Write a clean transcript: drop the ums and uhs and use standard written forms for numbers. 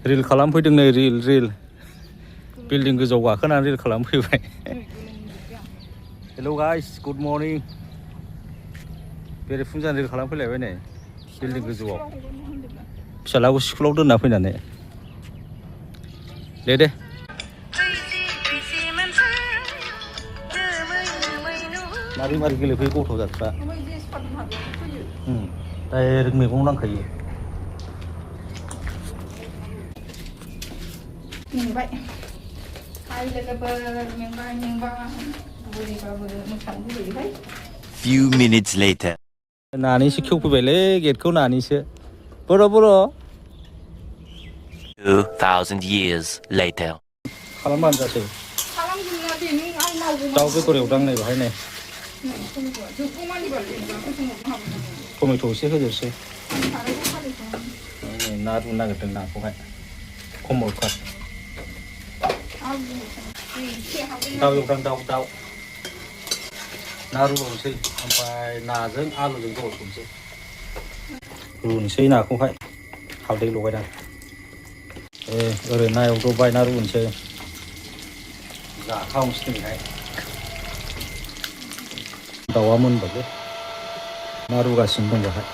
Reel खालामफैदों नै reel building गोजौआव गाखोनानै रिल खालामफैबाय हेल' गाइस गुड मर्निं बेरेफुंजानि रिल खालामफैलायबाय नै बिल्डिं गोजौआव फिसालाखौ स्कुलाव दोनना फैनानै दे मारै गेलेफैयो गथ' जादफ्रा डाइरेक्ट मैगं नांखायो मेंबाय हाय लोगोफोर मेंबा बुरैबाबो मोसानो लुबैयोहाय Few minutes later. नानैसो खेवफैबायलै गेटखौ नानैसो बर' 2,000 years later. खालामबानो जासै खालामजोबना दे नों आं मावगौ दाउ बेदर एवदां नै बाहाय नै टमेट' एसे होदेरसै ना रुनो नागिरदों नाखौहाय कमल काट दाउ एवदां दाउ ना रुबावनोसै ओमफ्राय नाजों आलुजों जल संसै रुनोसै नाखौहाय हालदै लगायदां ओरै ना एवदबबाय ना रुनोसै जाखावनोसै दिनैहाय दाउआ मोनबायलै ना रुगासिनो दं बेहाय